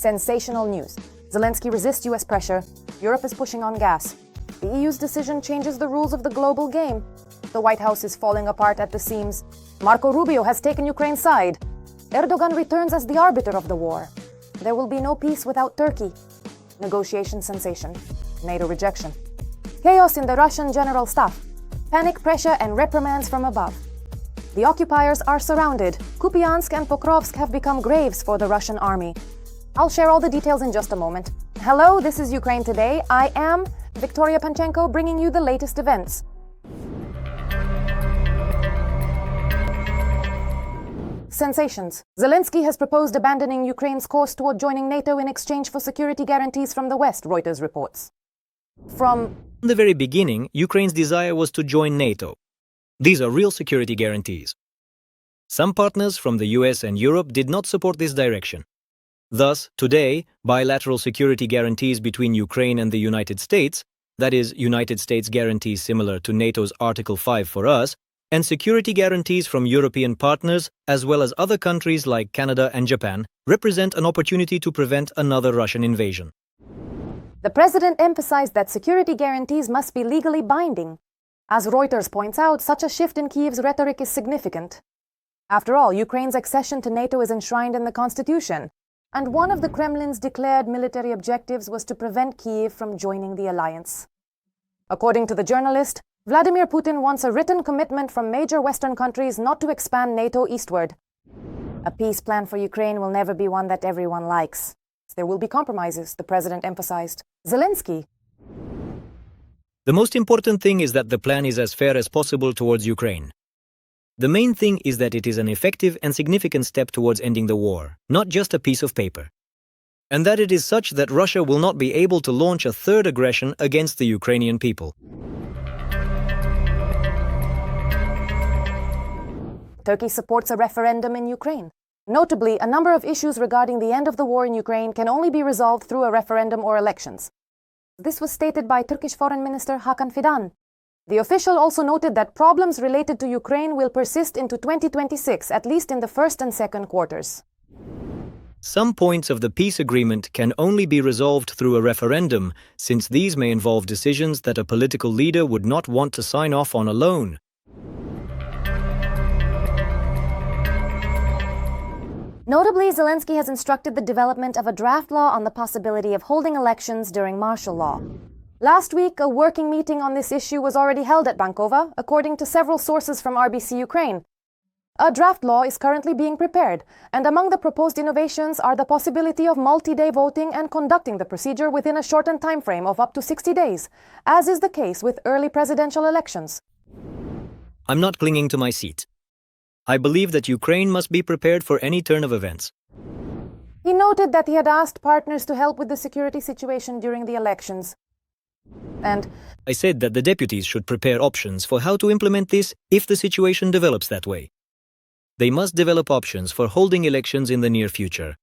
Sensational news. Zelensky resists US pressure. Europe is pushing on gas. The EU's decision changes the rules of the global game. The White House is falling apart at the seams. Marco Rubio has taken Ukraine's side. Erdogan returns as the arbiter of the war. There will be no peace without Turkey. Negotiation sensation. NATO rejection. Chaos in the Russian General Staff. Panic, pressure, and reprimands from above. The occupiers are surrounded. Kupiansk and Pokrovsk have become graves for the Russian army. I'll share all the details in just a moment. Hello, this is Ukraine Today. I am Victoria Panchenko, bringing you the latest events. Sensations. Zelensky has proposed abandoning Ukraine's course toward joining NATO in exchange for security guarantees from the West, Reuters reports. From the very beginning, Ukraine's desire was to join NATO. These are real security guarantees. Some partners from the US and Europe did not support this direction. Thus, today, bilateral security guarantees between Ukraine and the United States, that is, United States guarantees similar to NATO's Article 5 for us, and security guarantees from European partners, as well as other countries like Canada and Japan, represent an opportunity to prevent another Russian invasion. The president emphasized that security guarantees must be legally binding. As Reuters points out, such a shift in Kyiv's rhetoric is significant. After all, Ukraine's accession to NATO is enshrined in the constitution, and one of the Kremlin's declared military objectives was to prevent Kyiv from joining the alliance. According to the journalist, Vladimir Putin wants a written commitment from major Western countries not to expand NATO eastward. A peace plan for Ukraine will never be one that everyone likes. There will be compromises, the president emphasized. Zelensky. The most important thing is that the plan is as fair as possible towards Ukraine. The main thing is that it is an effective and significant step towards ending the war, not just a piece of paper. And that it is such that Russia will not be able to launch a third aggression against the Ukrainian people. Turkey supports a referendum in Ukraine. Notably, a number of issues regarding the end of the war in Ukraine can only be resolved through a referendum or elections. This was stated by Turkish Foreign Minister Hakan Fidan. The official also noted that problems related to Ukraine will persist into 2026, at least in the first and second quarters. Some points of the peace agreement can only be resolved through a referendum, since these may involve decisions that a political leader would not want to sign off on alone. Notably, Zelensky has instructed the development of a draft law on the possibility of holding elections during martial law. Last week, a working meeting on this issue was already held at Bankova, according to several sources from RBC Ukraine. A draft law is currently being prepared, and among the proposed innovations are the possibility of multi-day voting and conducting the procedure within a shortened time frame of up to 60 days, as is the case with early presidential elections. I'm not clinging to my seat. I believe that Ukraine must be prepared for any turn of events. He noted that he had asked partners to help with the security situation during the elections. And I said that the deputies should prepare options for how to implement this if the situation develops that way. They must develop options for holding elections in the near future.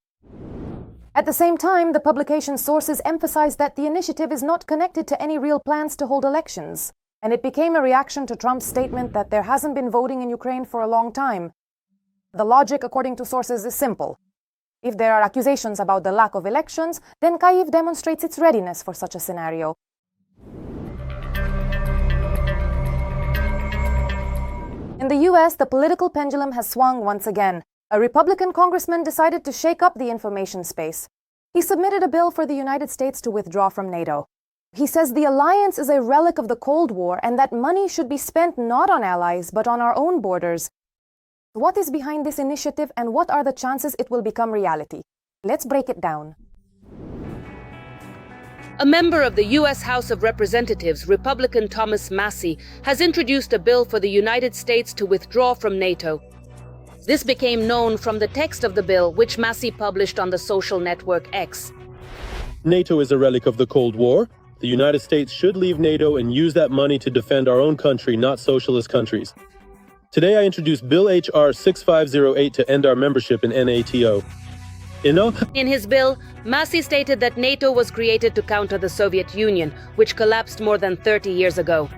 At the same time, the publication's sources emphasized that the initiative is not connected to any real plans to hold elections, and it became a reaction to Trump's statement that there hasn't been voting in Ukraine for a long time. The logic, according to sources, is simple. If there are accusations about the lack of elections, then Kyiv demonstrates its readiness for such a scenario. In the US, the political pendulum has swung once again. A Republican congressman decided to shake up the information space. He submitted a bill for the United States to withdraw from NATO. He says the alliance is a relic of the Cold War and that money should be spent not on allies but on our own borders. What is behind this initiative and what are the chances it will become reality? Let's break it down. A member of the U.S. House of Representatives, Republican Thomas Massie, has introduced a bill for the United States to withdraw from NATO. This became known from the text of the bill, which Massie published on the social network X. NATO is a relic of the Cold War. The United States should leave NATO and use that money to defend our own country, not socialist countries. Today I introduce Bill H.R. 6508 to end our membership in NATO. In his bill, Massie stated that NATO was created to counter the Soviet Union, which collapsed more than 30 years ago.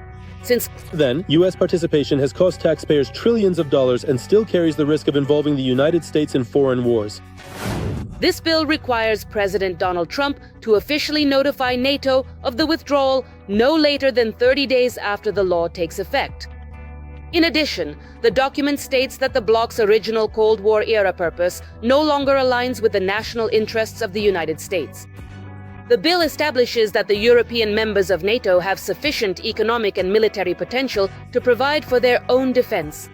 Since then, U.S. participation has cost taxpayers trillions of dollars and still carries the risk of involving the United States in foreign wars. This bill requires President Donald Trump to officially notify NATO of the withdrawal no later than 30 days after the law takes effect. In addition, the document states that the bloc's original Cold War-era purpose no longer aligns with the national interests of the United States. The bill establishes that the European members of NATO have sufficient economic and military potential to provide for their own defense,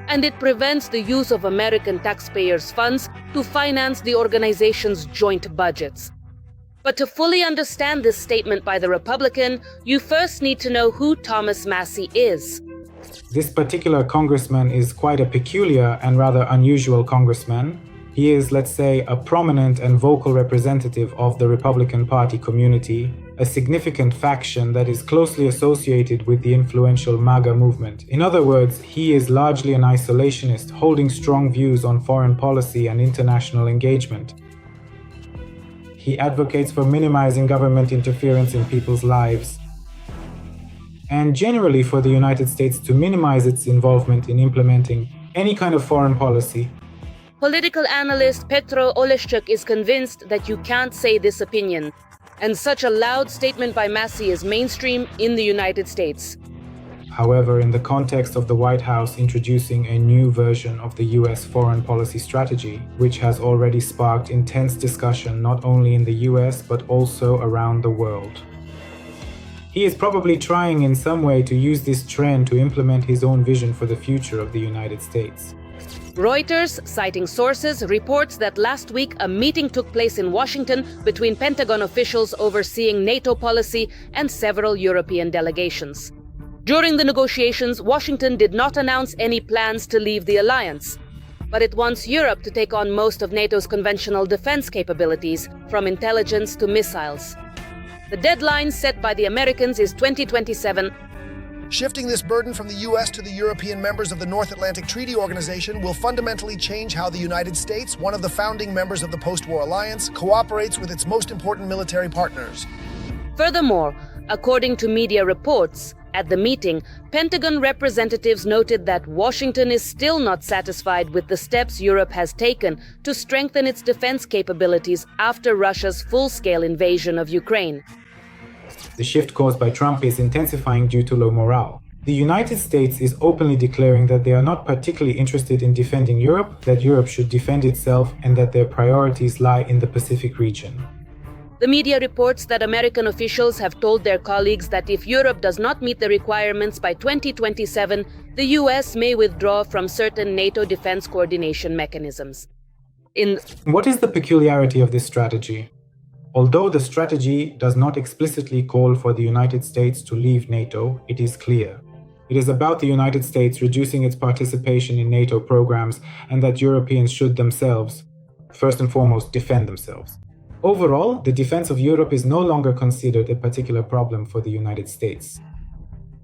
and it prevents the use of American taxpayers' funds to finance the organization's joint budgets. But to fully understand this statement by the Republican, you first need to know who Thomas Massie is. This particular congressman is quite a peculiar and rather unusual congressman. He is, let's say, a prominent and vocal representative of the Republican Party community, a significant faction that is closely associated with the influential MAGA movement. In other words, he is largely an isolationist, holding strong views on foreign policy and international engagement. He advocates for minimizing government interference in people's lives, and generally for the United States to minimize its involvement in implementing any kind of foreign policy. Political analyst Petro Oleszczuk is convinced that you can't say this opinion, and such a loud statement by Massie is mainstream in the United States. However, in the context of the White House introducing a new version of the US foreign policy strategy, which has already sparked intense discussion not only in the US but also around the world. He is probably trying in some way to use this trend to implement his own vision for the future of the United States. Reuters, citing sources, reports that last week a meeting took place in Washington between Pentagon officials overseeing NATO policy and several European delegations. During the negotiations, Washington did not announce any plans to leave the alliance, but it wants Europe to take on most of NATO's conventional defense capabilities, from intelligence to missiles. The deadline set by the Americans is 2027. Shifting this burden from the U.S. to the European members of the North Atlantic Treaty Organization will fundamentally change how the United States, one of the founding members of the post-war alliance, cooperates with its most important military partners. Furthermore, according to media reports, at the meeting, Pentagon representatives noted that Washington is still not satisfied with the steps Europe has taken to strengthen its defense capabilities after Russia's full-scale invasion of Ukraine. The shift caused by Trump is intensifying due to low morale. The United States is openly declaring that they are not particularly interested in defending Europe, that Europe should defend itself, and that their priorities lie in the Pacific region. The media reports that American officials have told their colleagues that if Europe does not meet the requirements by 2027, the US may withdraw from certain NATO defense coordination mechanisms. What is the peculiarity of this strategy? Although the strategy does not explicitly call for the United States to leave NATO, it is clear. It is about the United States reducing its participation in NATO programs, and that Europeans should themselves, first and foremost, defend themselves. Overall, the defense of Europe is no longer considered a particular problem for the United States.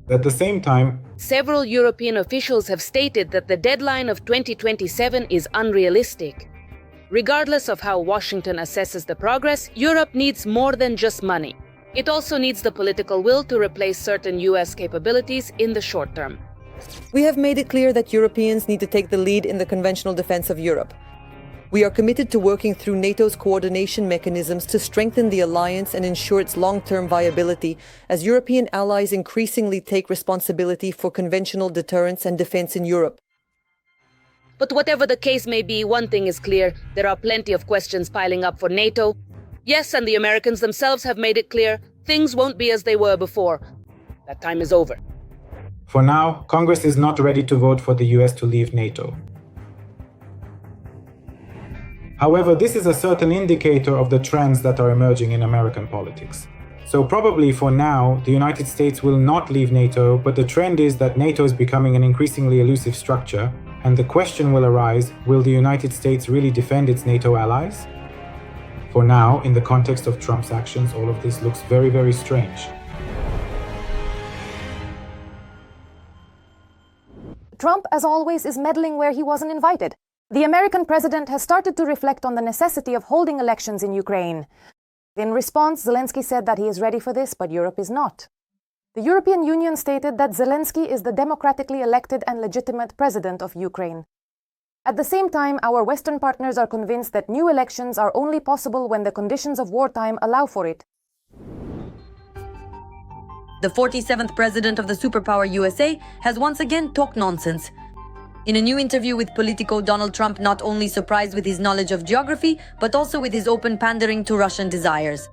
At the same time, several European officials have stated that the deadline of 2027 is unrealistic. Regardless of how Washington assesses the progress, Europe needs more than just money. It also needs the political will to replace certain US capabilities in the short term. We have made it clear that Europeans need to take the lead in the conventional defense of Europe. We are committed to working through NATO's coordination mechanisms to strengthen the alliance and ensure its long-term viability as European allies increasingly take responsibility for conventional deterrence and defense in Europe. But whatever the case may be, one thing is clear: there are plenty of questions piling up for NATO. Yes, and the Americans themselves have made it clear, things won't be as they were before. That time is over. For now, Congress is not ready to vote for the US to leave NATO. However, this is a certain indicator of the trends that are emerging in American politics. So probably for now, the United States will not leave NATO, but the trend is that NATO is becoming an increasingly elusive structure, and the question will arise, will the United States really defend its NATO allies? For now, in the context of Trump's actions, all of this looks very, very strange. Trump, as always, is meddling where he wasn't invited. The American president has started to reflect on the necessity of holding elections in Ukraine. In response, Zelensky said that he is ready for this, but Europe is not. The European Union stated that Zelensky is the democratically elected and legitimate president of Ukraine. At the same time, our Western partners are convinced that new elections are only possible when the conditions of wartime allow for it. The 47th president of the superpower USA has once again talked nonsense. In a new interview with Politico, Donald Trump not only surprised with his knowledge of geography, but also with his open pandering to Russian desires.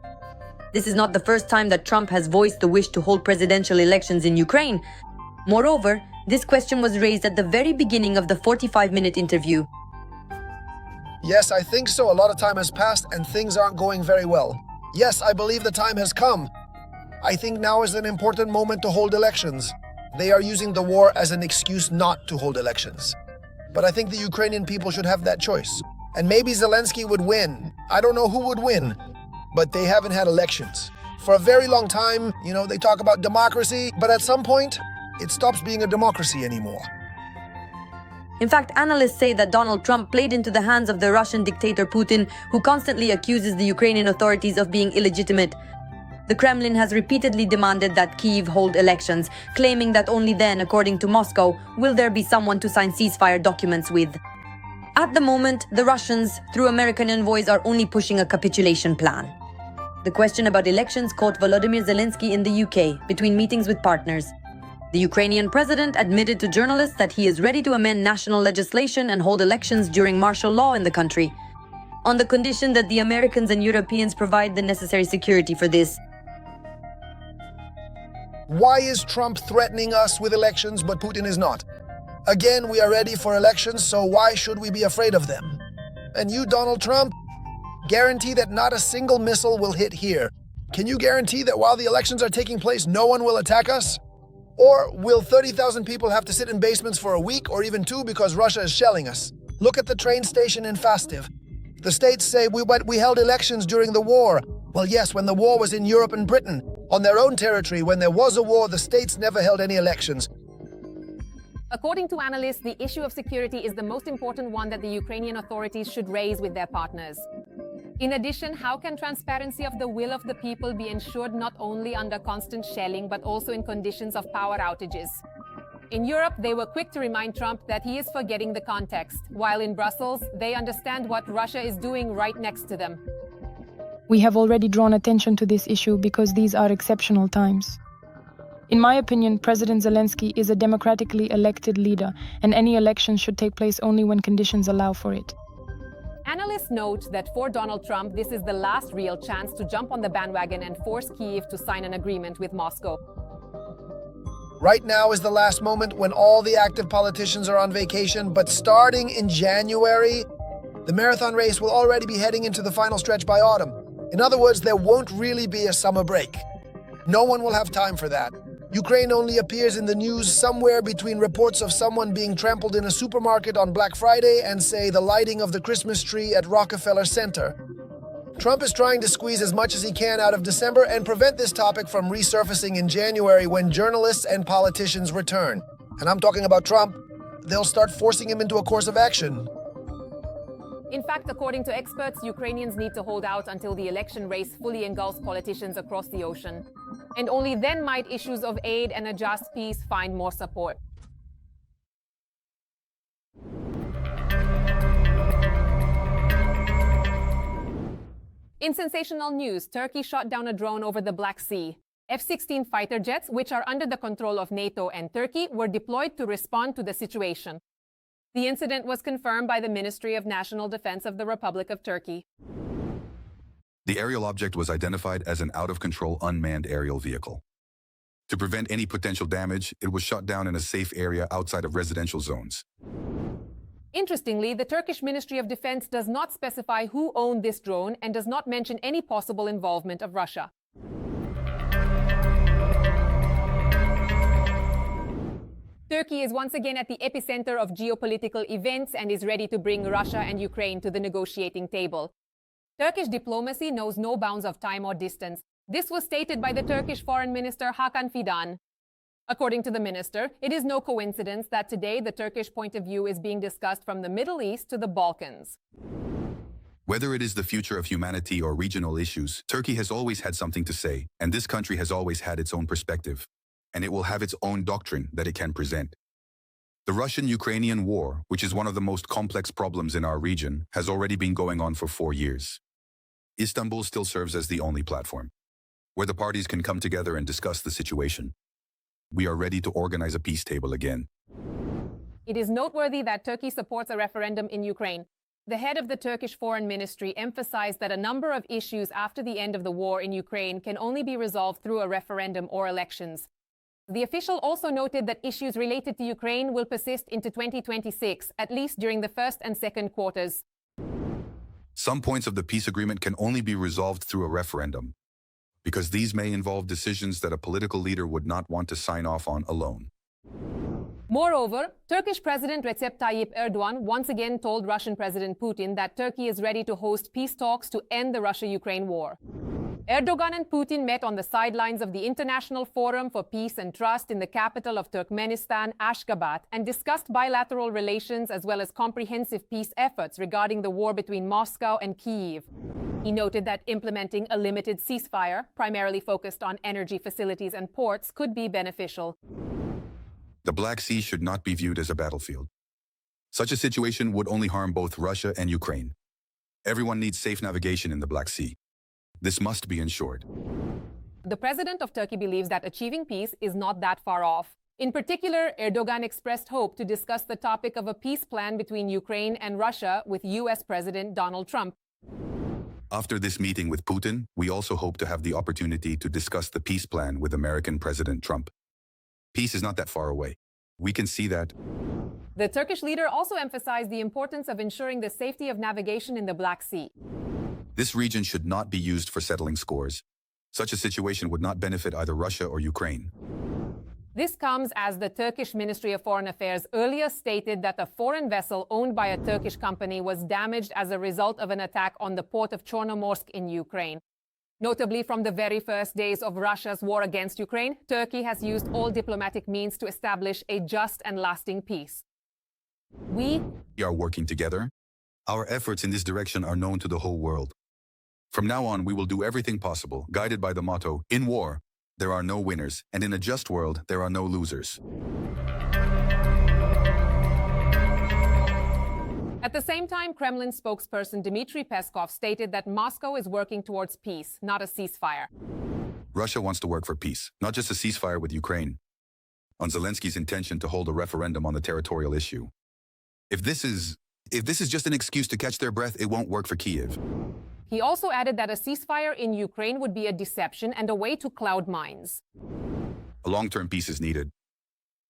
This is not the first time that Trump has voiced the wish to hold presidential elections in Ukraine. Moreover, this question was raised at the very beginning of the 45-minute interview. Yes, I think so. A lot of time has passed and things aren't going very well. Yes, I believe the time has come. I think now is an important moment to hold elections. They are using the war as an excuse not to hold elections. But I think the Ukrainian people should have that choice. And maybe Zelensky would win. I don't know who would win, but they haven't had elections. For a very long time, they talk about democracy, but at some point, it stops being a democracy anymore. In fact, analysts say that Donald Trump played into the hands of the Russian dictator Putin, who constantly accuses the Ukrainian authorities of being illegitimate. The Kremlin has repeatedly demanded that Kyiv hold elections, claiming that only then, according to Moscow, will there be someone to sign ceasefire documents with. At the moment, the Russians, through American envoys, are only pushing a capitulation plan. The question about elections caught Volodymyr Zelensky in the UK, between meetings with partners. The Ukrainian president admitted to journalists that he is ready to amend national legislation and hold elections during martial law in the country, on the condition that the Americans and Europeans provide the necessary security for this. Why is Trump threatening us with elections, but Putin is not? Again, we are ready for elections, so why should we be afraid of them? And you, Donald Trump, guarantee that not a single missile will hit here. Can you guarantee that while the elections are taking place, no one will attack us? Or will 30,000 people have to sit in basements for a week or even 2 because Russia is shelling us? Look at the train station in Fastiv. The states say we held elections during the war. Well, yes, when the war was in Europe and Britain. On their own territory, when there was a war, the states never held any elections. According to analysts, the issue of security is the most important one that the Ukrainian authorities should raise with their partners. In addition, how can transparency of the will of the people be ensured not only under constant shelling, but also in conditions of power outages? In Europe, they were quick to remind Trump that he is forgetting the context, while in Brussels, they understand what Russia is doing right next to them. We have already drawn attention to this issue because these are exceptional times. In my opinion, President Zelensky is a democratically elected leader, and any election should take place only when conditions allow for it. Analysts note that for Donald Trump, this is the last real chance to jump on the bandwagon and force Kyiv to sign an agreement with Moscow. Right now is the last moment when all the active politicians are on vacation, but starting in January, the marathon race will already be heading into the final stretch by autumn. In other words, there won't really be a summer break. No one will have time for that. Ukraine only appears in the news somewhere between reports of someone being trampled in a supermarket on Black Friday and, say, the lighting of the Christmas tree at Rockefeller Center. Trump is trying to squeeze as much as he can out of December and prevent this topic from resurfacing in January when journalists and politicians return. And I'm talking about Trump. They'll start forcing him into a course of action. In fact, according to experts, Ukrainians need to hold out until the election race fully engulfs politicians across the ocean. And only then might issues of aid and a just peace find more support. In sensational news, Turkey shot down a drone over the Black Sea. F-16 fighter jets, which are under the control of NATO and Turkey, were deployed to respond to the situation. The incident was confirmed by the Ministry of National Defense of the Republic of Turkey. The aerial object was identified as an out-of-control unmanned aerial vehicle. To prevent any potential damage, it was shot down in a safe area outside of residential zones. Interestingly, the Turkish Ministry of Defense does not specify who owned this drone and does not mention any possible involvement of Russia. Turkey is once again at the epicenter of geopolitical events and is ready to bring Russia and Ukraine to the negotiating table. Turkish diplomacy knows no bounds of time or distance. This was stated by the Turkish Foreign Minister Hakan Fidan. According to the minister, it is no coincidence that today the Turkish point of view is being discussed from the Middle East to the Balkans. Whether it is the future of humanity or regional issues, Turkey has always had something to say, and this country has always had its own perspective, and it will have its own doctrine that it can present. The Russian-Ukrainian war, which is one of the most complex problems in our region, has already been going on for 4 years. Istanbul still serves as the only platform where the parties can come together and discuss the situation. We are ready to organize a peace table again. It is noteworthy that Turkey supports a referendum in Ukraine. The head of the Turkish Foreign Ministry emphasized that a number of issues after the end of the war in Ukraine can only be resolved through a referendum or elections. The official also noted that issues related to Ukraine will persist into 2026, at least during the first and second quarters. Some points of the peace agreement can only be resolved through a referendum, because these may involve decisions that a political leader would not want to sign off on alone. Moreover, Turkish President Recep Tayyip Erdogan once again told Russian President Putin that Turkey is ready to host peace talks to end the Russia-Ukraine war. Erdogan and Putin met on the sidelines of the International Forum for Peace and Trust in the capital of Turkmenistan, Ashgabat, and discussed bilateral relations as well as comprehensive peace efforts regarding the war between Moscow and Kyiv. He noted that implementing a limited ceasefire, primarily focused on energy facilities and ports, could be beneficial. The Black Sea should not be viewed as a battlefield. Such a situation would only harm both Russia and Ukraine. Everyone needs safe navigation in the Black Sea. This must be ensured. The president of Turkey believes that achieving peace is not that far off. In particular, Erdogan expressed hope to discuss the topic of a peace plan between Ukraine and Russia with US President Donald Trump. After this meeting with Putin, we also hope to have the opportunity to discuss the peace plan with American President Trump. Peace is not that far away. We can see that. The Turkish leader also emphasized the importance of ensuring the safety of navigation in the Black Sea. This region should not be used for settling scores. Such a situation would not benefit either Russia or Ukraine. This comes as the Turkish Ministry of Foreign Affairs earlier stated that a foreign vessel owned by a Turkish company was damaged as a result of an attack on the port of Chornomorsk in Ukraine. Notably, from the very first days of Russia's war against Ukraine, Turkey has used all diplomatic means to establish a just and lasting peace. We are working together. Our efforts in this direction are known to the whole world. From now on, we will do everything possible, guided by the motto, in war, there are no winners, and in a just world, there are no losers. At the same time, Kremlin spokesperson Dmitry Peskov stated that Moscow is working towards peace, not a ceasefire. Russia wants to work for peace, not just a ceasefire with Ukraine. On Zelensky's intention to hold a referendum on the territorial issue. If this is just an excuse to catch their breath, it won't work for Kyiv. He also added that a ceasefire in Ukraine would be a deception and a way to cloud minds. A long-term peace is needed.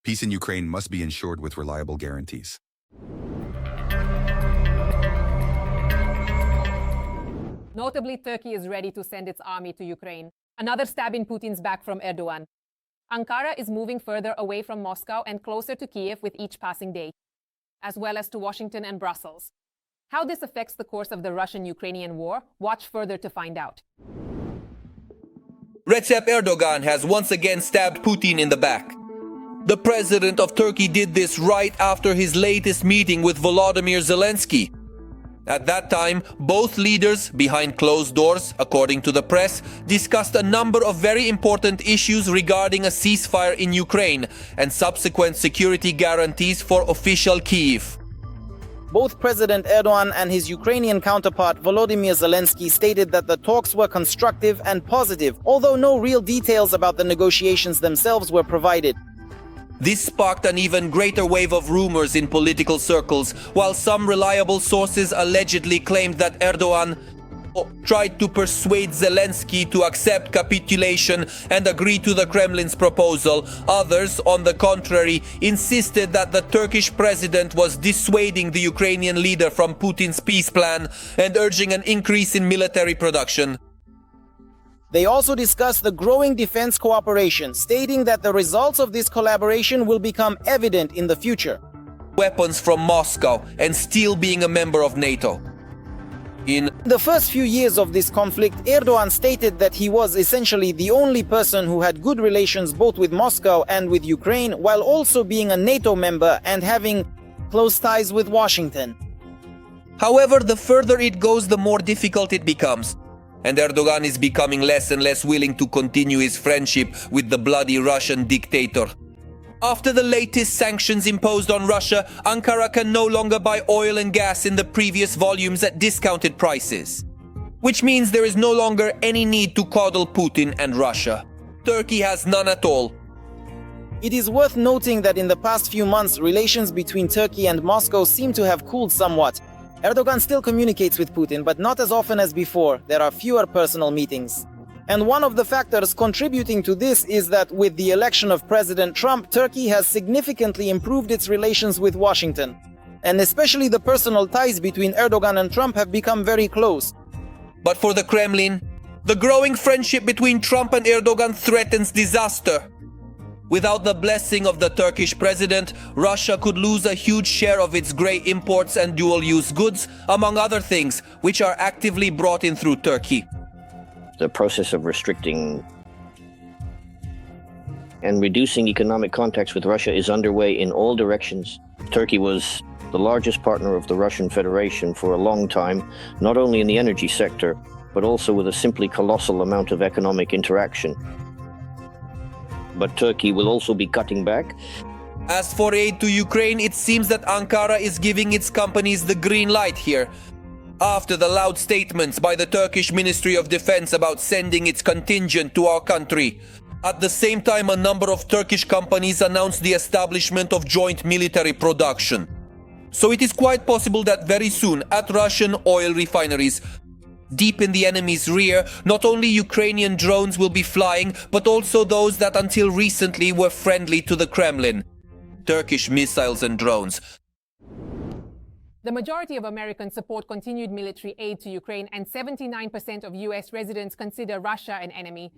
Peace in Ukraine must be ensured with reliable guarantees. Notably, Turkey is ready to send its army to Ukraine. Another stab in Putin's back from Erdogan. Ankara is moving further away from Moscow and closer to Kyiv with each passing day, as well as to Washington and Brussels. How this affects the course of the Russian-Ukrainian war, watch further to find out. Recep Erdogan has once again stabbed Putin in the back. The president of Turkey did this right after his latest meeting with Volodymyr Zelensky. At that time, both leaders, behind closed doors, according to the press, discussed a number of very important issues regarding a ceasefire in Ukraine and subsequent security guarantees for official Kyiv. Both President Erdogan and his Ukrainian counterpart Volodymyr Zelensky stated that the talks were constructive and positive, although no real details about the negotiations themselves were provided. This sparked an even greater wave of rumors in political circles, while some reliable sources allegedly claimed that Erdogan tried to persuade Zelensky to accept capitulation and agree to the Kremlin's proposal. Others, on the contrary, insisted that the Turkish president was dissuading the Ukrainian leader from Putin's peace plan and urging an increase in military production. They also discussed the growing defense cooperation, stating that the results of this collaboration will become evident in the future. Weapons from Moscow and still being a member of NATO. In the first few years of this conflict, Erdogan stated that he was essentially the only person who had good relations both with Moscow and with Ukraine, while also being a NATO member and having close ties with Washington. However, the further it goes, the more difficult it becomes. And Erdogan is becoming less and less willing to continue his friendship with the bloody Russian dictator. After the latest sanctions imposed on Russia, Ankara can no longer buy oil and gas in the previous volumes at discounted prices. Which means there is no longer any need to coddle Putin and Russia. Turkey has none at all. It is worth noting that in the past few months, relations between Turkey and Moscow seem to have cooled somewhat. Erdogan still communicates with Putin, but not as often as before. There are fewer personal meetings. And one of the factors contributing to this is that with the election of President Trump, Turkey has significantly improved its relations with Washington. And especially the personal ties between Erdogan and Trump have become very close. But for the Kremlin, the growing friendship between Trump and Erdogan threatens disaster. Without the blessing of the Turkish president, Russia could lose a huge share of its grey imports and dual-use goods, among other things, which are actively brought in through Turkey. The process of restricting and reducing economic contacts with Russia is underway in all directions. Turkey was the largest partner of the Russian Federation for a long time, not only in the energy sector, but also with a simply colossal amount of economic interaction. But Turkey will also be cutting back. As for aid to Ukraine, it seems that Ankara is giving its companies the green light here. After the loud statements by the Turkish Ministry of Defense about sending its contingent to our country. At the same time, a number of Turkish companies announced the establishment of joint military production. So it is quite possible that very soon, at Russian oil refineries, deep in the enemy's rear, not only Ukrainian drones will be flying, but also those that until recently were friendly to the Kremlin. Turkish missiles and drones. The majority of Americans support continued military aid to Ukraine, and 79% of US residents consider Russia an enemy.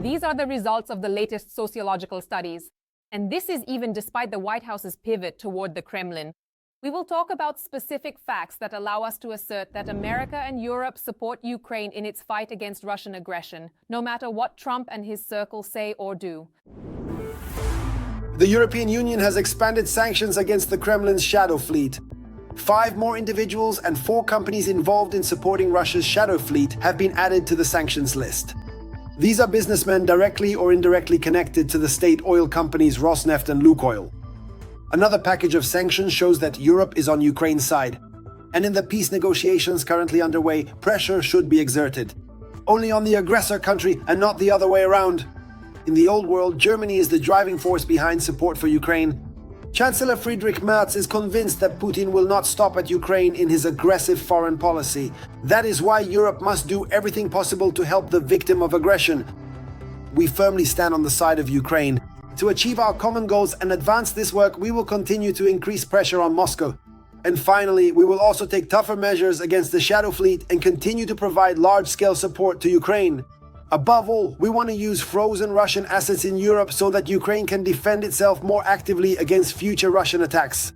These are the results of the latest sociological studies. And this is even despite the White House's pivot toward the Kremlin. We will talk about specific facts that allow us to assert that America and Europe support Ukraine in its fight against Russian aggression, no matter what Trump and his circle say or do. The European Union has expanded sanctions against the Kremlin's shadow fleet. 5 more individuals and 4 companies involved in supporting Russia's shadow fleet have been added to the sanctions list. These are businessmen directly or indirectly connected to the state oil companies Rosneft and Lukoil. Another package of sanctions shows that Europe is on Ukraine's side. And in the peace negotiations currently underway, pressure should be exerted. Only on the aggressor country and not the other way around. In the old world, Germany is the driving force behind support for Ukraine. Chancellor Friedrich Merz is convinced that Putin will not stop at Ukraine in his aggressive foreign policy. That is why Europe must do everything possible to help the victim of aggression. We firmly stand on the side of Ukraine. To achieve our common goals and advance this work, we will continue to increase pressure on Moscow. And finally, we will also take tougher measures against the shadow fleet and continue to provide large-scale support to Ukraine. Above all, we want to use frozen Russian assets in Europe so that Ukraine can defend itself more actively against future Russian attacks.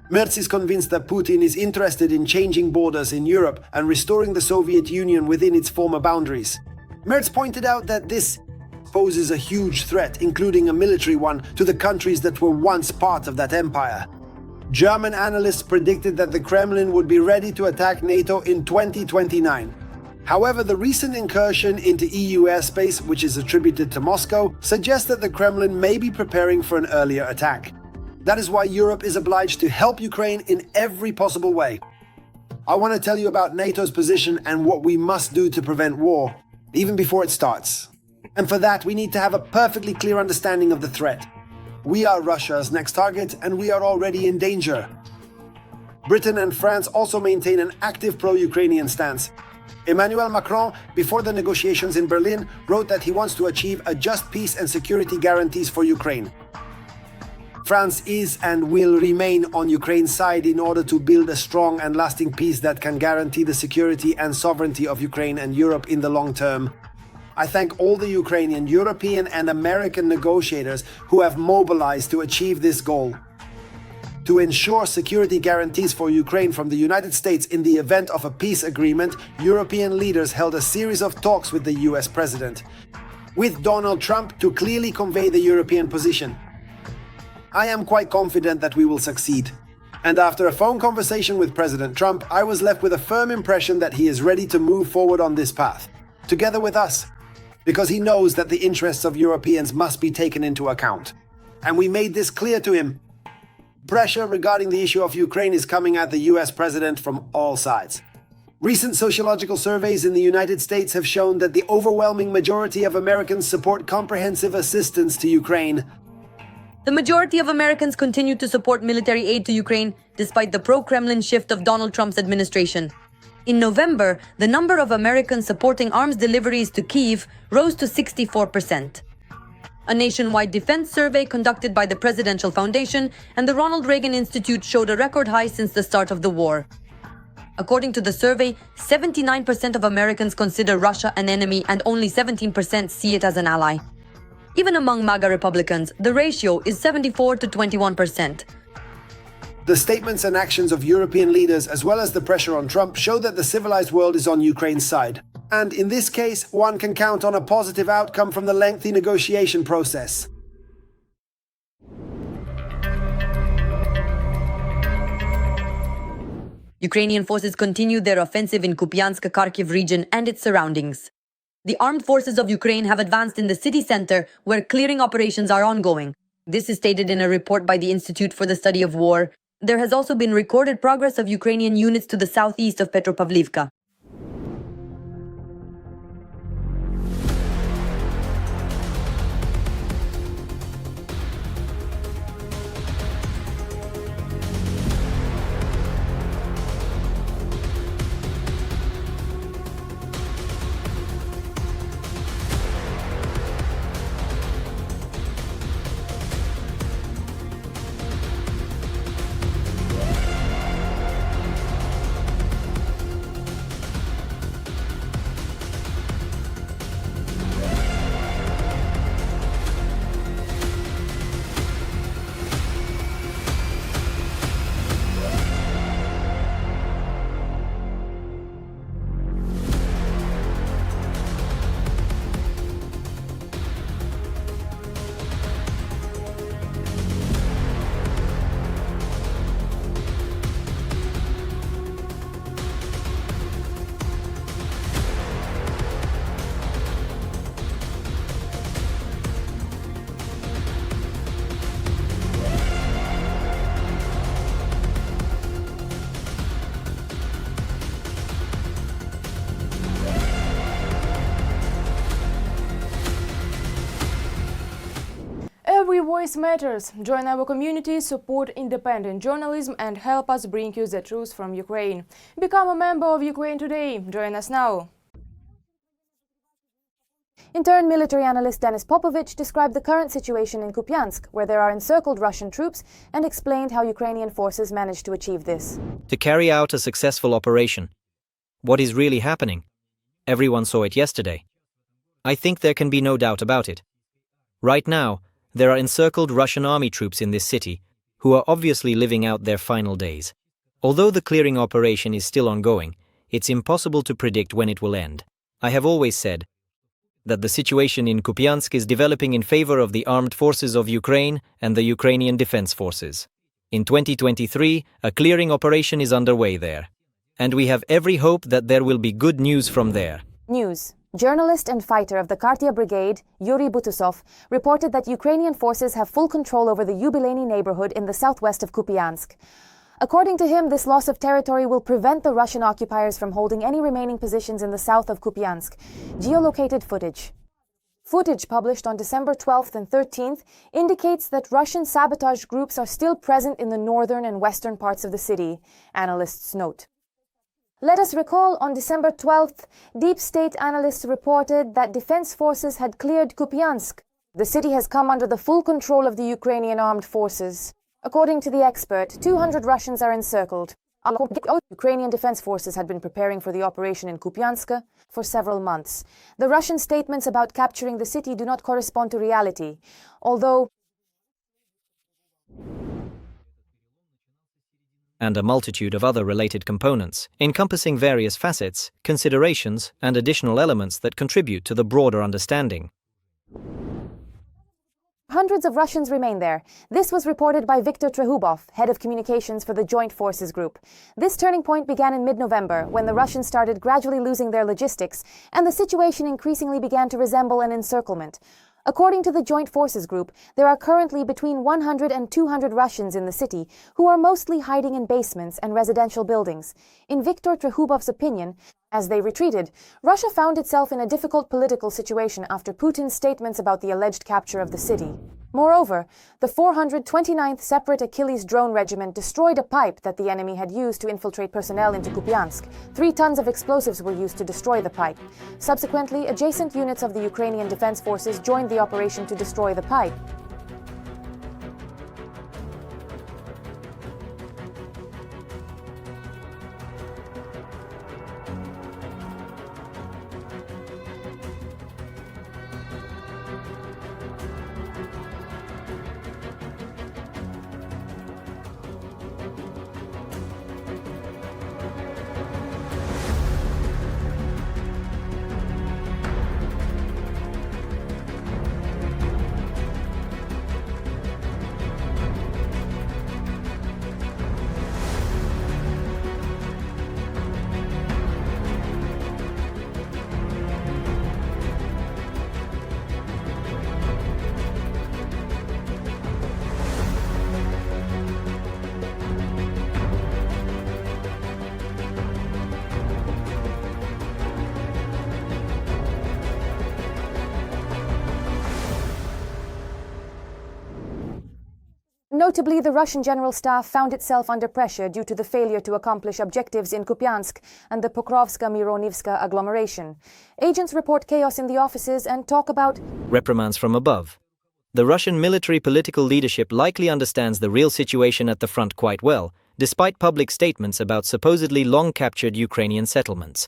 Merz is convinced that Putin is interested in changing borders in Europe and restoring the Soviet Union within its former boundaries. Merz pointed out that this poses a huge threat, including a military one, to the countries that were once part of that empire. German analysts predicted that the Kremlin would be ready to attack NATO in 2029. However, the recent incursion into EU airspace, which is attributed to Moscow, suggests that the Kremlin may be preparing for an earlier attack. That is why Europe is obliged to help Ukraine in every possible way. I want to tell you about NATO's position and what we must do to prevent war, even before it starts. And for that, we need to have a perfectly clear understanding of the threat. We are Russia's next target, and we are already in danger. Britain and France also maintain an active pro-Ukrainian stance. Emmanuel Macron, before the negotiations in Berlin, wrote that he wants to achieve a just peace and security guarantees for Ukraine. France is and will remain on Ukraine's side in order to build a strong and lasting peace that can guarantee the security and sovereignty of Ukraine and Europe in the long term. I thank all the Ukrainian, European and American negotiators who have mobilized to achieve this goal. To ensure security guarantees for Ukraine from the United States in the event of a peace agreement, European leaders held a series of talks with the US president, with Donald Trump to clearly convey the European position. I am quite confident that we will succeed. And after a phone conversation with President Trump, I was left with a firm impression that he is ready to move forward on this path, together with us, because he knows that the interests of Europeans must be taken into account. and we made this clear to him. Pressure regarding the issue of Ukraine is coming at the US president from all sides. Recent sociological surveys in the United States have shown that the overwhelming majority of Americans support comprehensive assistance to Ukraine. The majority of Americans continue to support military aid to Ukraine despite the pro-Kremlin shift of Donald Trump's administration. In November, the number of Americans supporting arms deliveries to Kyiv rose to 64%. A nationwide defense survey conducted by the Presidential Foundation and the Ronald Reagan Institute showed a record high since the start of the war. According to the survey, 79% of Americans consider Russia an enemy and only 17% see it as an ally. Even among MAGA Republicans, the ratio is 74 to 21%. The statements and actions of European leaders, as well as the pressure on Trump, show that the civilized world is on Ukraine's side. And in this case, one can count on a positive outcome from the lengthy negotiation process. Ukrainian forces continue their offensive in Kupiansk-Kharkiv region and its surroundings. The armed forces of Ukraine have advanced in the city center, where clearing operations are ongoing. This is stated in a report by the Institute for the Study of War. There has also been recorded progress of Ukrainian units to the southeast of Petropavlivka. Every voice matters. Join our community, support independent journalism and help us bring you the truth from Ukraine. Become a member of Ukraine today. Join us now. In turn, military analyst Denis Popovich described the current situation in Kupiansk, where there are encircled Russian troops, and explained how Ukrainian forces managed to achieve this. To carry out a successful operation. What is really happening? Everyone saw it yesterday. I think there can be no doubt about it. Right now, there are encircled Russian army troops in this city, who are obviously living out their final days. Although the clearing operation is still ongoing, it's impossible to predict when it will end. I have always said that the situation in Kupiansk is developing in favor of the armed forces of Ukraine and the Ukrainian defense forces. In 2023, a clearing operation is underway there. And we have every hope that there will be good news from there. News. Journalist and fighter of the Kartia Brigade, Yuri Butusov, reported that Ukrainian forces have full control over the Yubileyny neighborhood in the southwest of Kupiansk. According to him, this loss of territory will prevent the Russian occupiers from holding any remaining positions in the south of Kupiansk. Geolocated footage. Footage published on December 12th and 13th indicates that Russian sabotage groups are still present in the northern and western parts of the city, analysts note. Let us recall, on December 12th, deep state analysts reported that defense forces had cleared Kupiansk. The city has come under the full control of the Ukrainian armed forces. According to the expert, 200 Russians are encircled. Ukrainian defense forces had been preparing for the operation in Kupiansk for several months. The Russian statements about capturing the city do not correspond to reality, although and a multitude of other related components, encompassing various facets, considerations, and additional elements that contribute to the broader understanding. Hundreds of Russians remain there. This was reported by Viktor Trehubov, head of communications for the Joint Forces Group. This turning point began in mid-November, when the Russians started gradually losing their logistics, and the situation increasingly began to resemble an encirclement. According to the Joint Forces Group, there are currently between 100 and 200 Russians in the city who are mostly hiding in basements and residential buildings. In Viktor Trehubov's opinion, as they retreated, Russia found itself in a difficult political situation after Putin's statements about the alleged capture of the city. Moreover, the 429th Separate Achilles Drone Regiment destroyed a pipe that the enemy had used to infiltrate personnel into Kupiansk. 3 tons of explosives were used to destroy the pipe. Subsequently, adjacent units of the Ukrainian Defense Forces joined the operation to destroy the pipe. Notably, the Russian General Staff found itself under pressure due to the failure to accomplish objectives in Kupiansk and the Pokrovska-Mironivska agglomeration. Agents report chaos in the offices and talk about reprimands from above. The Russian military political leadership likely understands the real situation at the front quite well, despite public statements about supposedly long-captured Ukrainian settlements.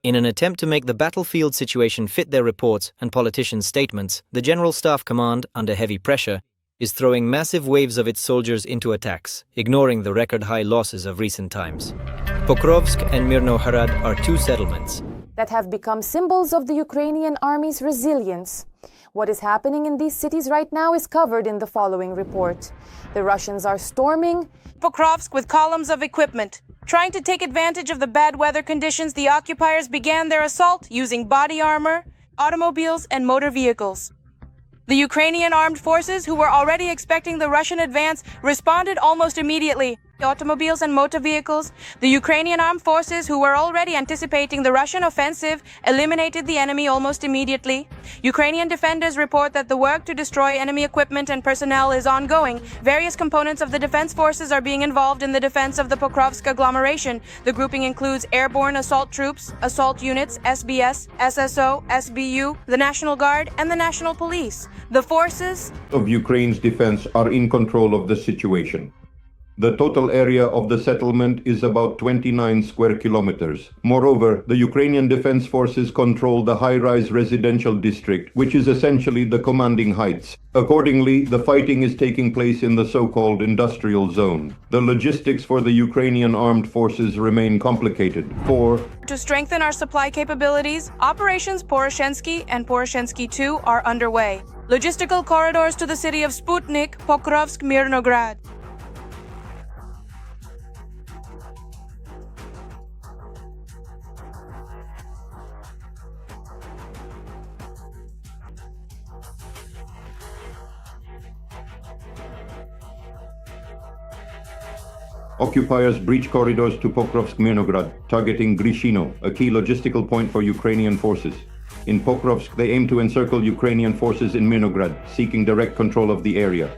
In an attempt to make the battlefield situation fit their reports and politicians' statements, the General Staff Command, under heavy pressure, is throwing massive waves of its soldiers into attacks, ignoring the record-high losses of recent times. Pokrovsk and Mirnohrad are 2 settlements that have become symbols of the Ukrainian army's resilience. What is happening in these cities right now is covered in the following report. The Russians are storming Pokrovsk with columns of equipment. Trying to take advantage of the bad weather conditions, the occupiers began their assault using body armor, automobiles, and motor vehicles. The Ukrainian armed forces, who were already expecting the Russian advance, responded almost immediately. Automobiles and motor vehicles. The Ukrainian armed forces, who were already anticipating the Russian offensive, eliminated the enemy almost immediately. Ukrainian defenders report that the work to destroy enemy equipment and personnel is ongoing. Various components of the defense forces are being involved in the defense of the Pokrovsk agglomeration. The grouping includes airborne assault troops, assault units, SBS, SSO, SBU, the National Guard, and the National Police. The forces of Ukraine's defense are in control of the situation. The total area of the settlement is about 29 square kilometers. Moreover, the Ukrainian Defense Forces control the high-rise residential district, which is essentially the commanding heights. Accordingly, the fighting is taking place in the so-called industrial zone. The logistics for the Ukrainian armed forces remain complicated. To strengthen our supply capabilities, Operations Poroshensky and Poroshensky 2 are underway. Logistical corridors to the city of Sputnik, Pokrovsk, Mirnograd. Occupiers breach corridors to Pokrovsk-Mirnograd, targeting Grishino, a key logistical point for Ukrainian forces. In Pokrovsk, they aim to encircle Ukrainian forces in Mirnograd, seeking direct control of the area.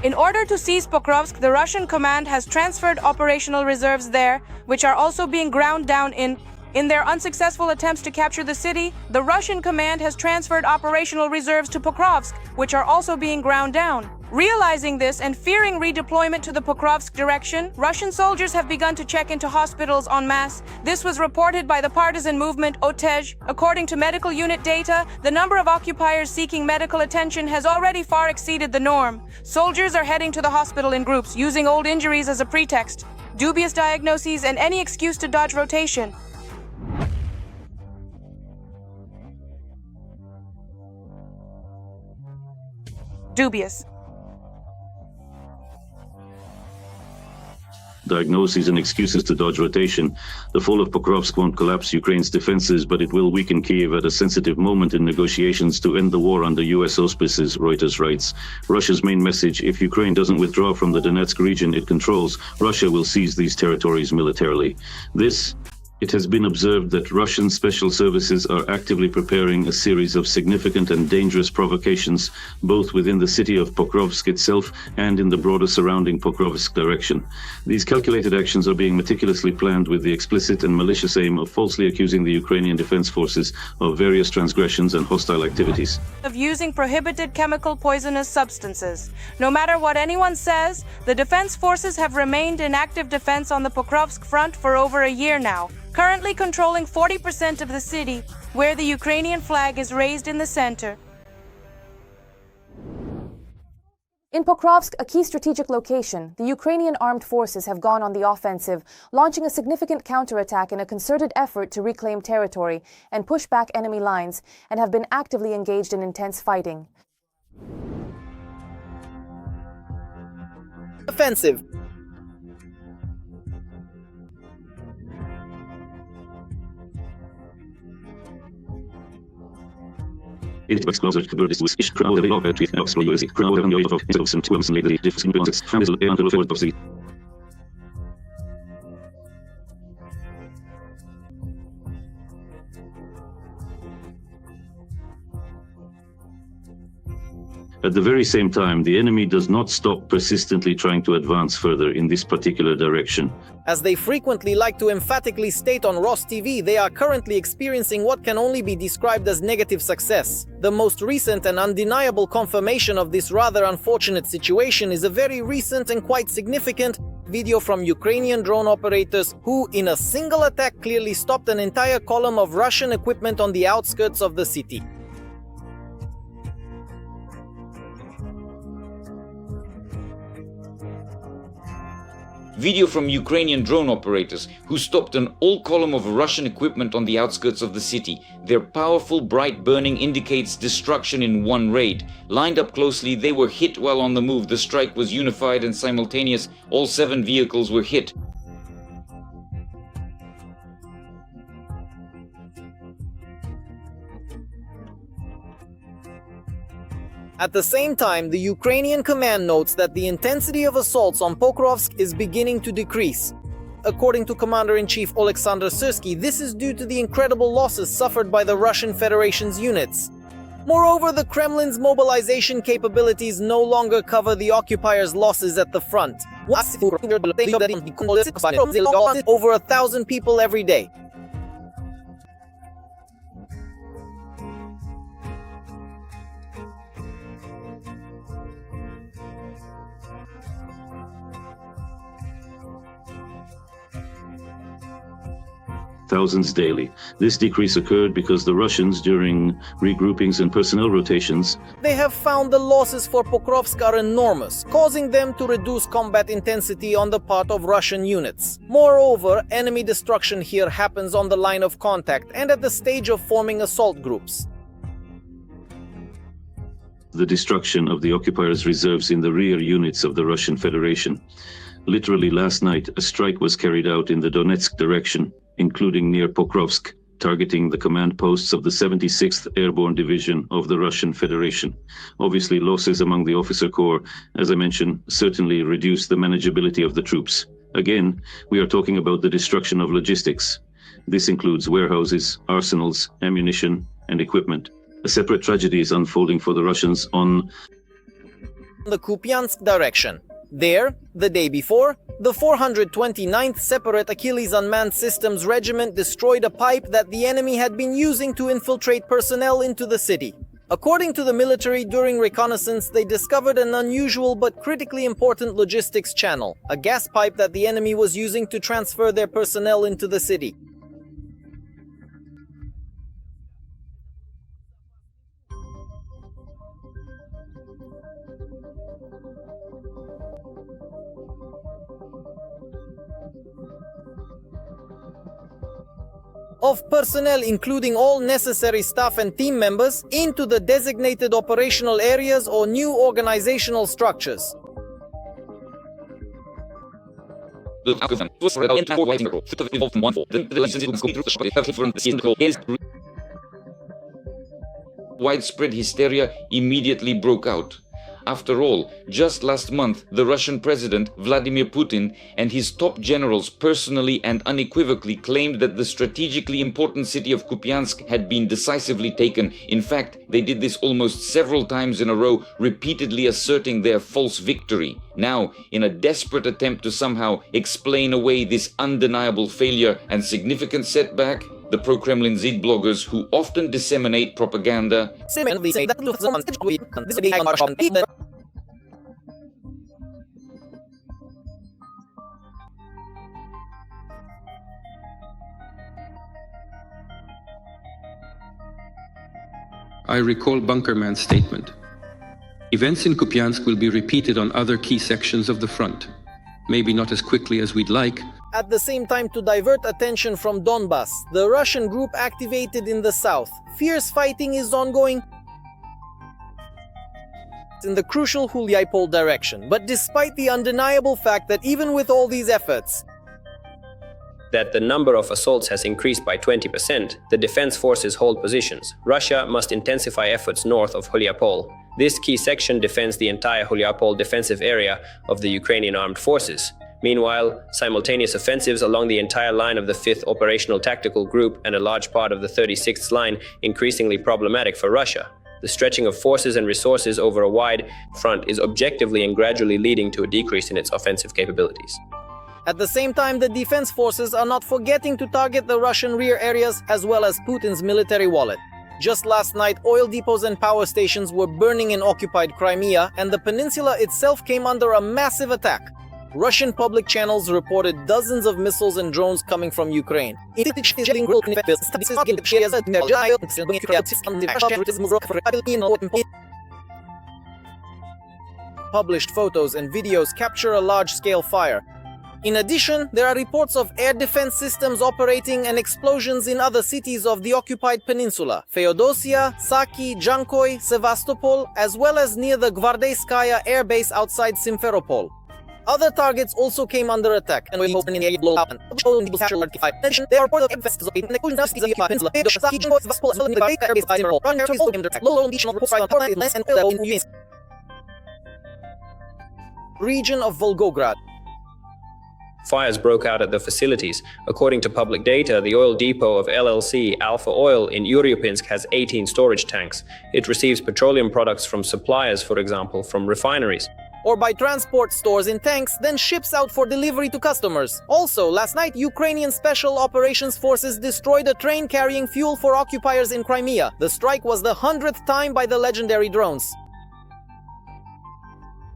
In order to seize Pokrovsk, the Russian command has transferred operational reserves there, which are also being ground down in their unsuccessful attempts to capture the city. The Russian command has transferred operational reserves to Pokrovsk, which are also being ground down. Realizing this and fearing redeployment to the Pokrovsk direction, Russian soldiers have begun to check into hospitals en masse. This was reported by the partisan movement Otej. According to medical unit data, the number of occupiers seeking medical attention has already far exceeded the norm. Soldiers are heading to the hospital in groups, using old injuries as a pretext, dubious diagnoses, and any excuse to dodge rotation. Dubious. diagnoses and excuses to dodge rotation. The fall of Pokrovsk won't collapse Ukraine's defenses, but it will weaken Kiev at a sensitive moment in negotiations to end the war under US auspices, Reuters writes. Russia's main message: if Ukraine doesn't withdraw from the Donetsk region it controls, Russia will seize these territories militarily. It has been observed that Russian special services are actively preparing a series of significant and dangerous provocations, both within the city of Pokrovsk itself and in the broader surrounding Pokrovsk direction. These calculated actions are being meticulously planned with the explicit and malicious aim of falsely accusing the Ukrainian defense forces of various transgressions and hostile activities. Of using prohibited chemical poisonous substances. No matter what anyone says, the defense forces have remained in active defense on the Pokrovsk front for over a year now, currently controlling 40% of the city, where the Ukrainian flag is raised in the center. In Pokrovsk, a key strategic location, the Ukrainian armed forces have gone on the offensive, launching a significant counterattack in a concerted effort to reclaim territory and push back enemy lines, and have been actively engaged in intense fighting. Offensive. It was closer to this was ish crowd of the with explosive crowd of the some twins lately different context from the end of the At the very same time, the enemy does not stop persistently trying to advance further in this particular direction. As they frequently like to emphatically state on Ross TV, they are currently experiencing what can only be described as negative success. The most recent and undeniable confirmation of this rather unfortunate situation is a very recent and quite significant video from Ukrainian drone operators who, in a single attack, clearly stopped an entire column of Russian equipment on the outskirts of the city. Video from Ukrainian drone operators who stopped an whole column of Russian equipment on the outskirts of the city. Their powerful bright burning indicates destruction in one raid. Lined up closely, they were hit while on the move. The strike was unified and simultaneous. All 7 vehicles were hit. At the same time, the Ukrainian command notes that the intensity of assaults on Pokrovsk is beginning to decrease. According to Commander-in-Chief Oleksandr Syrsky, this is due to the incredible losses suffered by the Russian Federation's units. Moreover, the Kremlin's mobilization capabilities no longer cover the occupiers' losses at the front. Over 1,000 people every day. Thousands daily. This decrease occurred because the Russians, during regroupings and personnel rotations, they have found the losses for Pokrovsk are enormous, causing them to reduce combat intensity on the part of Russian units. Moreover, enemy destruction here happens on the line of contact and at the stage of forming assault groups. The destruction of the occupiers' reserves in the rear units of the Russian Federation. Literally last night, a strike was carried out in the Donetsk direction, including near Pokrovsk, targeting the command posts of the 76th Airborne Division of the Russian Federation. Obviously, losses among the officer corps, as I mentioned, certainly reduce the manageability of the troops. Again, we are talking about the destruction of logistics. This includes warehouses, arsenals, ammunition, and equipment. A separate tragedy is unfolding for the Russians on the Kupiansk direction. There, the day before, the 429th Separate Achilles Unmanned Systems Regiment destroyed a pipe that the enemy had been using to infiltrate personnel into the city. According to the military, during reconnaissance, they discovered an unusual but critically important logistics channel, a gas pipe that the enemy was using to transfer their personnel into the city. Of personnel, including all necessary staff and team members, into the designated operational areas or new organizational structures. Widespread hysteria immediately broke out. After all, just last month, the Russian President, Vladimir Putin, and his top generals personally and unequivocally claimed that the strategically important city of Kupiansk had been decisively taken. In fact, they did this almost several times in a row, repeatedly asserting their false victory. Now, in a desperate attempt to somehow explain away this undeniable failure and significant setback, the pro-Kremlin Z bloggers, who often disseminate propaganda, I recall Bunkerman's statement. Events in Kupiansk will be repeated on other key sections of the front. Maybe not as quickly as we'd like. At the same time, to divert attention from Donbas, the Russian group activated in the south. Fierce fighting is ongoing in the crucial Hulyapol direction. But despite the undeniable fact that even with all these efforts, that the number of assaults has increased by 20%, the defense forces hold positions. Russia must intensify efforts north of Hulyapol. This key section defends the entire Hulyapol defensive area of the Ukrainian armed forces. Meanwhile, simultaneous offensives along the entire line of the 5th Operational Tactical Group and a large part of the 36th line increasingly problematic for Russia. The stretching of forces and resources over a wide front is objectively and gradually leading to a decrease in its offensive capabilities. At the same time, the defense forces are not forgetting to target the Russian rear areas as well as Putin's military wallet. Just last night, oil depots and power stations were burning in occupied Crimea, and the peninsula itself came under a massive attack. Russian public channels reported dozens of missiles and drones coming from Ukraine. Published photos and videos capture a large-scale fire. In addition, there are reports of air defense systems operating and explosions in other cities of the occupied peninsula: Feodosia, Saki, Jankoy, Sevastopol, as well as near the Gvardeyskaya air base outside Simferopol. Other targets also came under attack, and were in a blowout. There are region of Volgograd. Fires broke out at the facilities. According to public data, the oil depot of LLC Alpha Oil in Kupiansk has 18 storage tanks. It receives petroleum products from suppliers, for example, from refineries. Or by transport stores in tanks, then ships out for delivery to customers. Also, last night, Ukrainian Special Operations Forces destroyed a train carrying fuel for occupiers in Crimea. The strike was the 100th time by the legendary drones.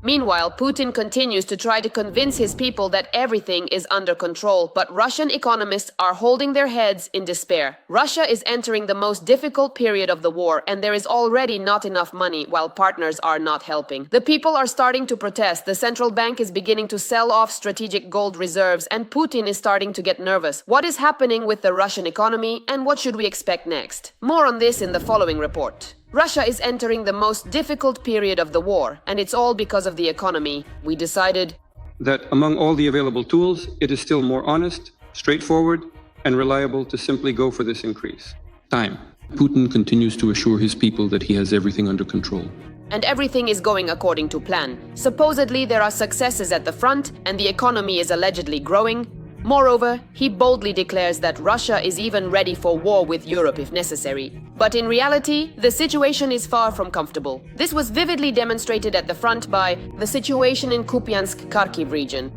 Meanwhile, Putin continues to try to convince his people that everything is under control, but Russian economists are holding their heads in despair. Russia is entering the most difficult period of the war, and there is already not enough money, while partners are not helping. The people are starting to protest, the central bank is beginning to sell off strategic gold reserves, and Putin is starting to get nervous. What is happening with the Russian economy, and what should we expect next? More on this in the following report. Russia is entering the most difficult period of the war, and it's all because of the economy. We decided that among all the available tools, it is still more honest, straightforward, and reliable to simply go for this increase. Time. Putin continues to assure his people that he has everything under control. And everything is going according to plan. Supposedly there are successes at the front, and the economy is allegedly growing. Moreover, he boldly declares that Russia is even ready for war with Europe if necessary. But in reality, the situation is far from comfortable. This was vividly demonstrated at the front by the situation in Kupiansk-Kharkiv region.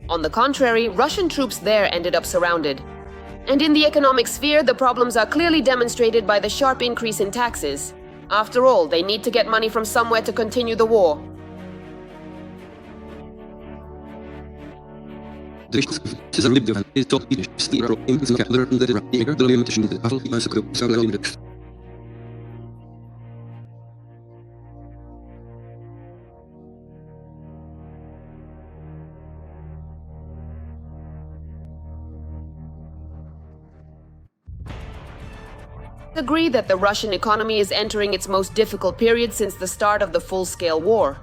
On the contrary, Russian troops there ended up surrounded. And in the economic sphere, the problems are clearly demonstrated by the sharp increase in taxes. After all, they need to get money from somewhere to continue the war. agree that the Russian economy is entering its most difficult period since the start of the full-scale war.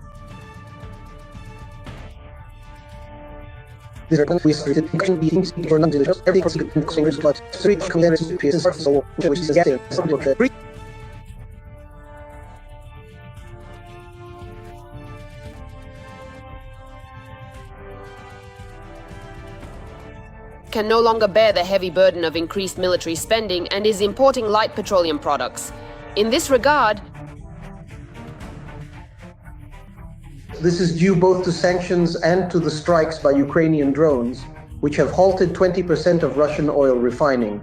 Can no longer bear the heavy burden of increased military spending and is importing light petroleum products. In this regard, this is due both to sanctions and to the strikes by Ukrainian drones, which have halted 20% of Russian oil refining.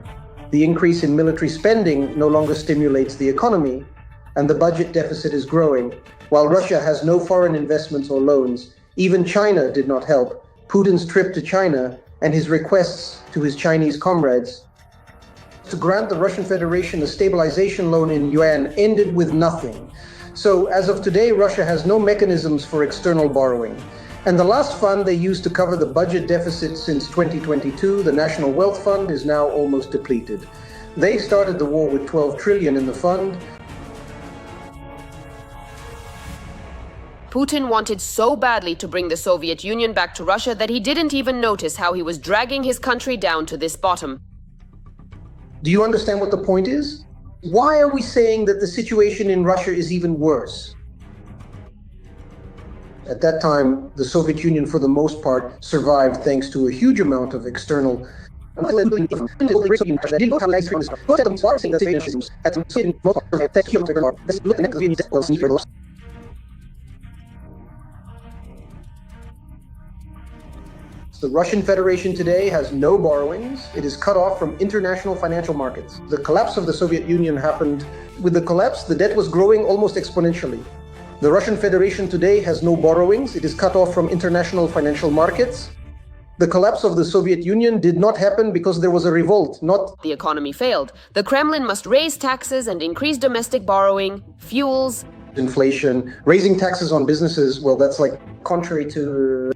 The increase in military spending no longer stimulates the economy, and the budget deficit is growing. While Russia has no foreign investments or loans, even China did not help. Putin's trip to China and his requests to his Chinese comrades to grant the Russian Federation a stabilization loan in yuan ended with nothing. So as of today, Russia has no mechanisms for external borrowing. And the last fund they used to cover the budget deficit since 2022, the National Wealth Fund, is now almost depleted. They started the war with 12 trillion in the fund. Putin wanted so badly to bring the Soviet Union back to Russia that he didn't even notice how he was dragging his country down to this bottom. Do you understand what the point is? Why are we saying that the situation in Russia is even worse? At that time, the Soviet Union, for the most part, survived thanks to a huge amount of external The Russian Federation today has no borrowings. It is cut off from international financial markets. The collapse of the Soviet Union happened. With the collapse, the debt was growing almost exponentially. The Russian Federation today has no borrowings. It is cut off from international financial markets. The collapse of the Soviet Union did not happen because there was a revolt, not the economy failed. The Kremlin must raise taxes and increase domestic borrowing, fuels, inflation, raising taxes on businesses. Well, that's like contrary to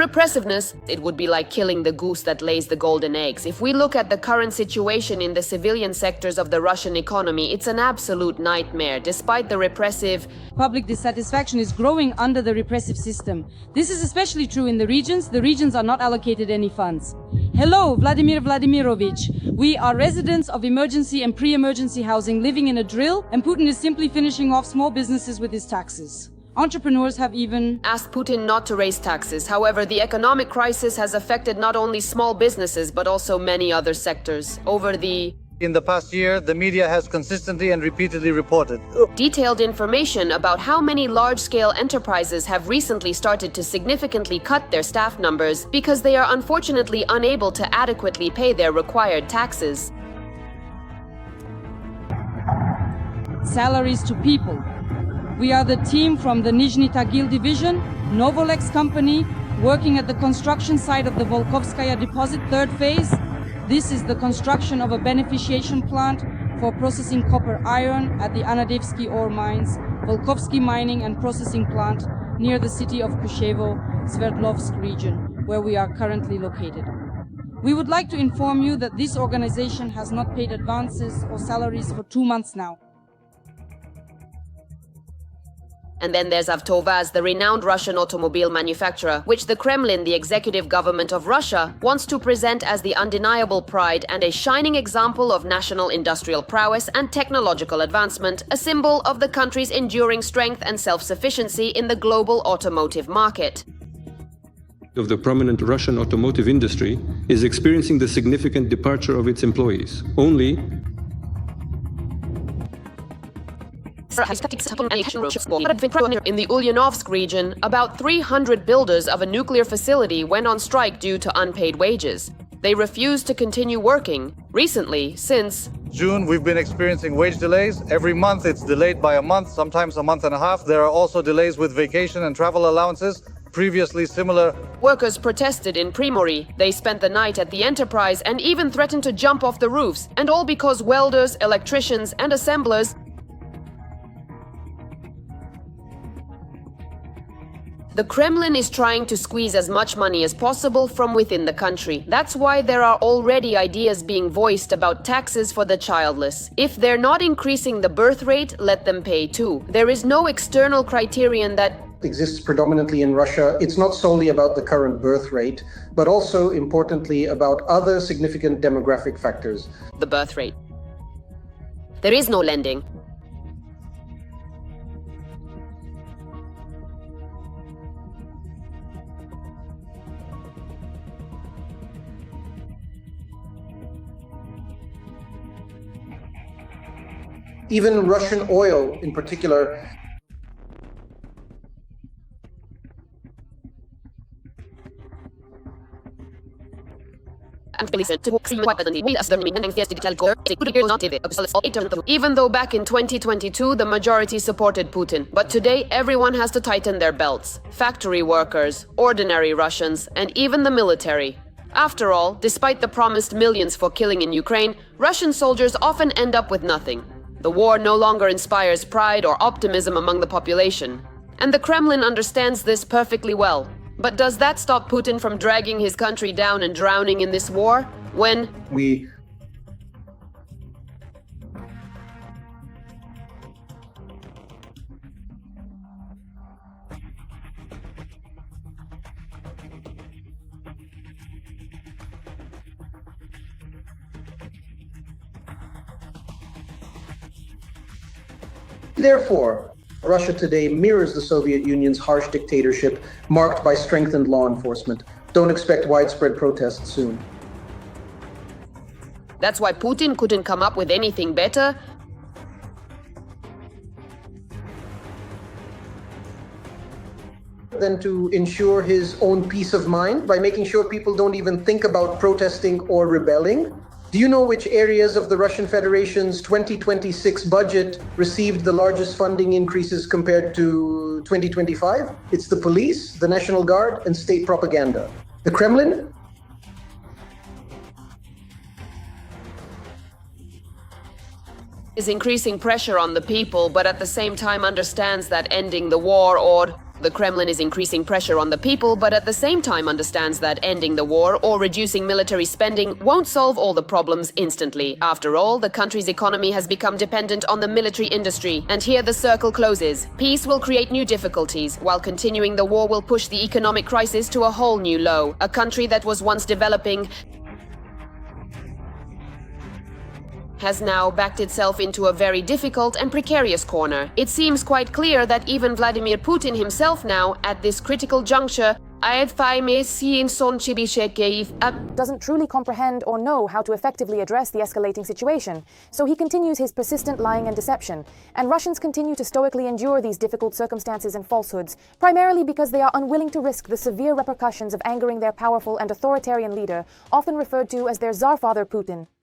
repressiveness. It would be like killing the goose that lays the golden eggs. If we look at the current situation in the civilian sectors of the Russian economy, it's an absolute nightmare. Despite the repressive, public dissatisfaction is growing under the repressive system. This is especially true in the regions. The regions are not allocated any funds. Hello, Vladimir Vladimirovich. We are residents of emergency and pre-emergency housing living in a drill, and Putin is simply finishing off small businesses with his taxes. Entrepreneurs have even asked Putin not to raise taxes. However, the economic crisis has affected not only small businesses, but also many other sectors. In the past year, the media has consistently and repeatedly reported detailed information about how many large-scale enterprises have recently started to significantly cut their staff numbers because they are unfortunately unable to adequately pay their required taxes. Salaries to people. We are the team from the Nizhny Tagil division, Novolex company, working at the construction site of the Volkovskaya deposit, third phase. This is the construction of a beneficiation plant for processing copper iron at the Anadevsky ore mines, Volkovsky mining and processing plant near the city of Kushevo, Sverdlovsk region, where we are currently located. We would like to inform you that this organization has not paid advances or salaries for 2 months now. And then there's Avtovaz, the renowned Russian automobile manufacturer, which the Kremlin, the executive government of Russia, wants to present as the undeniable pride and a shining example of national industrial prowess and technological advancement, a symbol of the country's enduring strength and self-sufficiency in the global automotive market. Of the prominent Russian automotive industry is experiencing the significant departure of its employees. Only in the Ulyanovsk region, about 300 builders of a nuclear facility went on strike due to unpaid wages. They refused to continue working. Recently, since June, we've been experiencing wage delays. Every month it's delayed by a month, sometimes a month and a half. There are also delays with vacation and travel allowances. Previously similar. Workers protested in Primory. They spent the night at the enterprise and even threatened to jump off the roofs, and all because welders, electricians, and assemblers The Kremlin is trying to squeeze as much money as possible from within the country. That's why there are already ideas being voiced about taxes for the childless. If they're not increasing the birth rate, let them pay too. There is no external criterion that exists predominantly in Russia. It's not solely about the current birth rate, but also, importantly, about other significant demographic factors. The birth rate. There is no lending. Even Russian oil, in particular, even though back in 2022 the majority supported Putin, but today everyone has to tighten their belts. Factory workers, ordinary Russians, and even the military. After all, despite the promised millions for killing in Ukraine, Russian soldiers often end up with nothing. The war no longer inspires pride or optimism among the population. And the Kremlin understands this perfectly well. But does that stop Putin from dragging his country down and drowning in this war? When we Therefore, Russia today mirrors the Soviet Union's harsh dictatorship, marked by strengthened law enforcement. Don't expect widespread protests soon. That's why Putin couldn't come up with anything better? Than to ensure his own peace of mind by making sure people don't even think about protesting or rebelling? Do you know which areas of the Russian Federation's 2026 budget received the largest funding increases compared to 2025? It's the police, the National Guard, and state propaganda. The Kremlin is increasing pressure on the people, but at the same time understands that ending the war or the Kremlin is increasing pressure on the people, but at the same time understands that ending the war or reducing military spending won't solve all the problems instantly. After all, the country's economy has become dependent on the military industry, and here the circle closes. Peace will create new difficulties, while continuing the war will push the economic crisis to a whole new low. A country that was once developing has now backed itself into a very difficult and precarious corner. It seems quite clear that even Vladimir Putin himself now, at this critical juncture, doesn't truly comprehend or know how to effectively address the escalating situation, so he continues his persistent lying and deception, and Russians continue to stoically endure these difficult circumstances and falsehoods, primarily because they are unwilling to risk the severe repercussions of angering their powerful and authoritarian leader, often referred to as their Tsar father Putin.